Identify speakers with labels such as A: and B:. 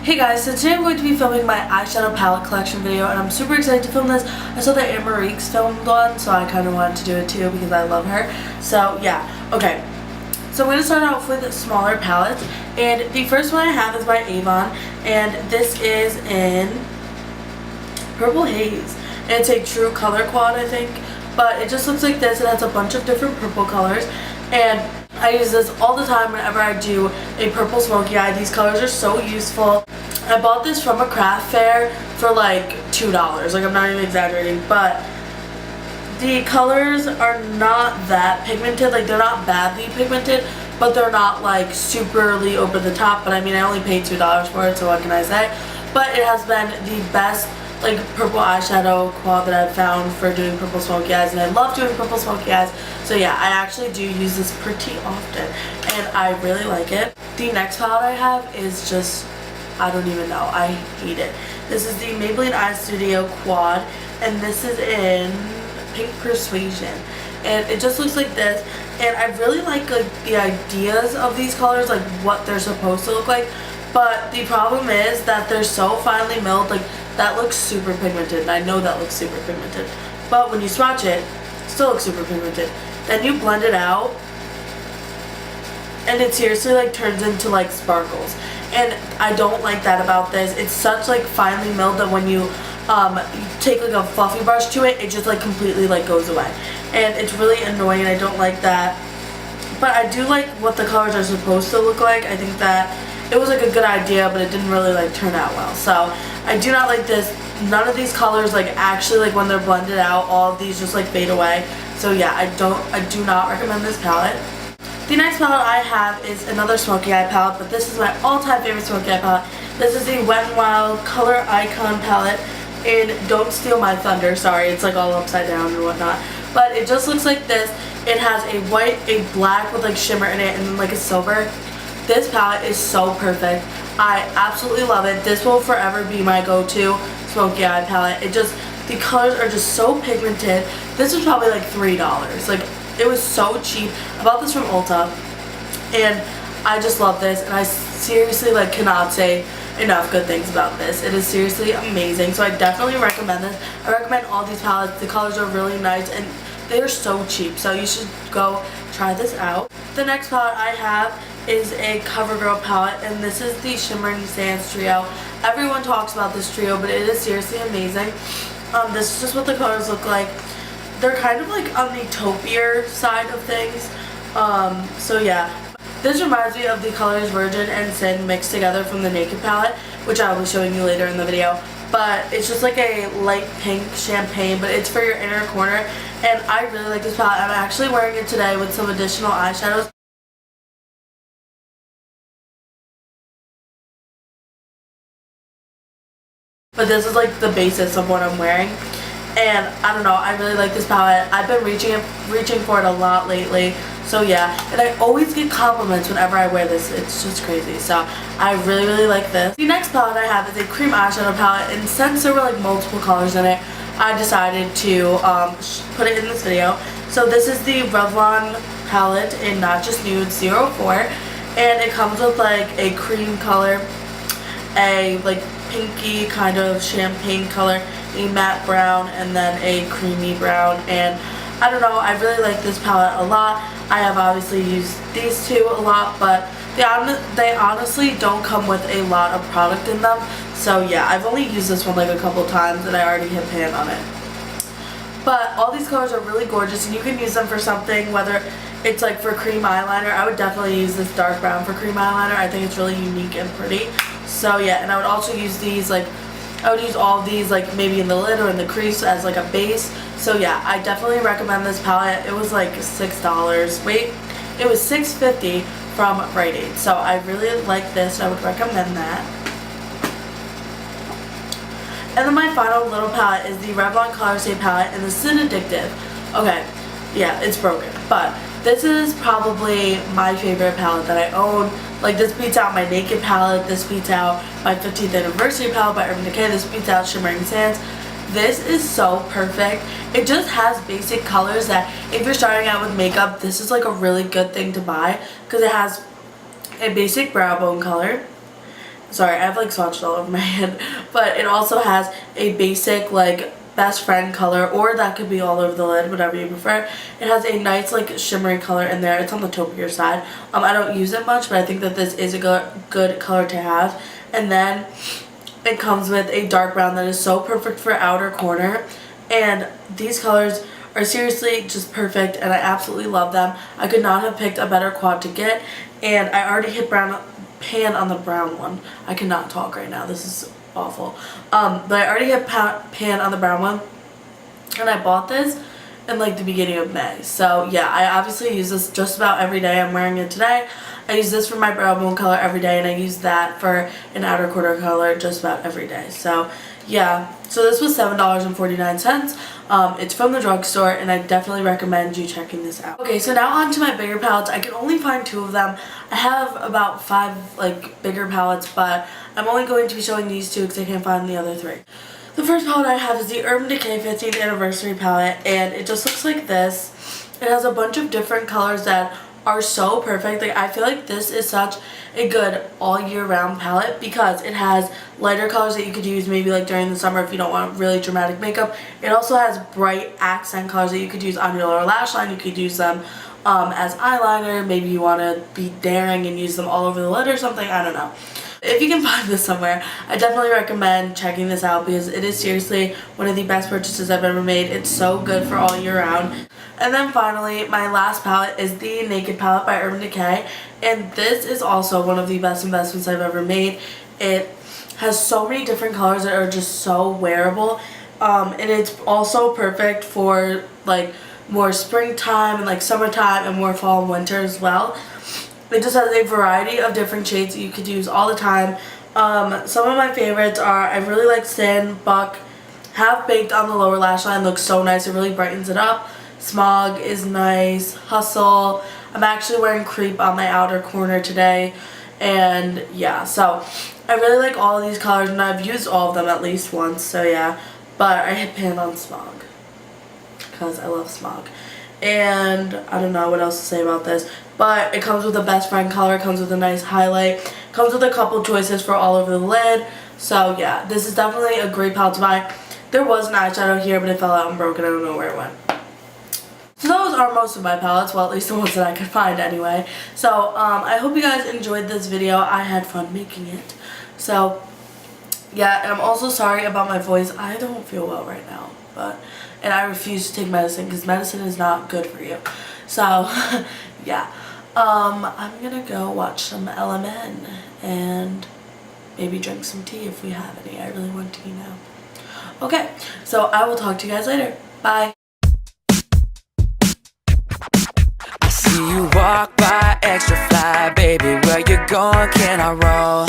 A: Hey guys, so today I'm going to be filming my eyeshadow palette collection video, and I'm super excited to film this. I saw that Amber Reeks filmed one, so I kind of wanted to do it too because I love her. So yeah, okay. So I'm going to start off with smaller palettes, and the first one I have is by Avon, and this is in Purple Haze. And it's a true color quad, I think, but it just looks like this. It has a bunch of different purple colors, and I use this all the time whenever I do a purple smoky eye. These colors are so useful. I bought this from a craft fair for like $2. Like, I'm not even exaggerating, but the colors are not that pigmented. Like, they're not badly pigmented, but they're not like superly over the top. But I mean, I only paid $2 for it, so what can I say? But it has been the best like purple eyeshadow quad that I've found for doing purple smoky eyes, and I love doing purple smoky eyes. So yeah, I actually do use this pretty often, and I really like it. The next palette I have is just, I don't even know, I hate it. This is the Maybelline Eye Studio Quad, and this is in Pink Persuasion, and it just looks like this. And I really like the ideas of these colors, like what they're supposed to look like, but the problem is that they're so finely milled. Like, that looks super pigmented, and I know that looks super pigmented, but when you swatch it, it still looks super pigmented. Then you blend it out, and it seriously like turns into like sparkles. And I don't like that about this. It's such like finely milled that when you take like a fluffy brush to it, it just like completely like goes away, and it's really annoying. I don't like that, but I do like what the colors are supposed to look like. I think that it was like a good idea, but it didn't really like turn out well. So I do not like this. None of these colors like actually, like when they're blended out, all of these just like fade away. So yeah, I do not recommend this palette. The next palette I have is another smoky eye palette, but this is my all-time favorite smoky eye palette. This is the Wet n Wild Color Icon palette in Don't Steal My Thunder. Sorry, it's like all upside down and whatnot, but it just looks like this. It has a white, a black with like shimmer in it, and then like a silver. This palette is so perfect. I absolutely love it. This will forever be my go-to smoky eye palette. The colors are just so pigmented. This was probably like $3. Like, it was so cheap. I bought this from Ulta, and I just love this, and I seriously like cannot say enough good things about this. It is seriously amazing, so I definitely recommend this. I recommend all these palettes. The colors are really nice, and they are so cheap, so you should go try this out. The next palette I have is a CoverGirl palette, and this is the Shimmering Sands trio. Everyone talks about this trio, but it is seriously amazing. This is just what the colors look like. They're kind of like on the taupier side of things. So yeah. This reminds me of the colors Virgin and Sin mixed together from the Naked palette, which I will be showing you later in the video. But it's just like a light pink champagne, but it's for your inner corner. And I really like this palette. I'm actually wearing it today with some additional eyeshadows. But this is like the basis of what I'm wearing. And I don't know, I really like this palette. I've been reaching for it a lot lately. So yeah, and I always get compliments whenever I wear this. It's just crazy. So I really, really like this. The next palette I have is a cream eyeshadow palette, and since there were like multiple colors in it, I decided to put it in this video. So this is the Revlon palette in Not Just Nude 04, and it comes with like a cream color, a like pinky kind of champagne color, a matte brown, and then a creamy brown. And I don't know, I really like this palette a lot. I have obviously used these two a lot, but they honestly don't come with a lot of product in them. So yeah, I've only used this one like a couple times, and I already hit pan on it. But all these colors are really gorgeous, and you can use them for something, whether it's like for cream eyeliner. I would definitely use this dark brown for cream eyeliner. I think it's really unique and pretty. So yeah, and I would also use these, like, I would use all of these like maybe in the lid or in the crease as like a base. So yeah, I definitely recommend this palette. It was like $6. Wait, it was $6.50 from Rite Aid. So I really like this. I would recommend that. And then my final little palette is the Revlon Color Stay palette, and this is an addictive. Okay, yeah, it's broken, but this is probably my favorite palette that I own. Like, this beats out my Naked palette, this beats out my 15th anniversary palette by Urban Decay, this beats out Shimmering Sands. This is so perfect. It just has basic colors that if you're starting out with makeup, this is like a really good thing to buy, because it has a basic brow bone color, Sorry, I have like swatched all over my hand. But it also has a basic like best friend color, or that could be all over the lid, whatever you prefer. It has a nice like shimmery color in there. It's on the taupier side. I don't use it much, but I think that this is a good color to have. And then it comes with a dark brown that is so perfect for outer corner. And these colors are seriously just perfect, and I absolutely love them. I could not have picked a better quad to get, and I already hit pan on the brown one. I cannot talk right now. This is awful. But I already hit pan on the brown one, and I bought this in like the beginning of May. So yeah, I obviously use this just about every day. I'm wearing it today. I use this for my brow bone color every day, and I use that for an outer corner color just about every day. So yeah, so this was $7.49. It's from the drugstore, and I definitely recommend you checking this out. Okay, so now on to my bigger palettes. I can only find 2 of them. I have about 5 like bigger palettes, but I'm only going to be showing these 2 because I can't find the other 3. The first palette I have is the Urban Decay 15th Anniversary palette, and it just looks like this. It has a bunch of different colors that are so perfect. Like, I feel like this is such a good all year round palette because it has lighter colors that you could use maybe like during the summer if you don't want really dramatic makeup. It also has bright accent colors that you could use on your lower lash line. You could use them as eyeliner. Maybe you want to be daring and use them all over the lid or something. I don't know. If you can find this somewhere, I definitely recommend checking this out because it is seriously one of the best purchases I've ever made. It's so good for all year round. And then finally, my last palette is the Naked palette by Urban Decay, and this is also one of the best investments I've ever made. It has so many different colors that are just so wearable, and it's also perfect for like more springtime and like summertime and more fall and winter as well. It just has a variety of different shades that you could use all the time. Some of my favorites are, I really like Sin, Buck, Half Baked on the lower lash line, looks so nice, it really brightens it up. Smog is nice. Hustle. I'm actually wearing Creep on my outer corner today. And yeah, so I really like all of these colors, and I've used all of them at least once, so yeah. But I hit pan on Smog because I love Smog. And I don't know what else to say about this, but it comes with a best friend color, it comes with a nice highlight, comes with a couple choices for all over the lid. So yeah, this is definitely a great palette to buy. There was an eyeshadow here, but it fell out and broke, and I don't know where it went. So those are most of my palettes, well, at least the ones that I could find anyway. So I hope you guys enjoyed this video. I had fun making it. So yeah, and I'm also sorry about my voice. I don't feel well right now, and I refuse to take medicine because medicine is not good for you. So yeah, I'm gonna go watch some LMN and maybe drink some tea if we have any. I really want tea now. Okay, so I will talk to you guys later. Bye.
B: See you walk by extra fly, baby, where you going, can I roll?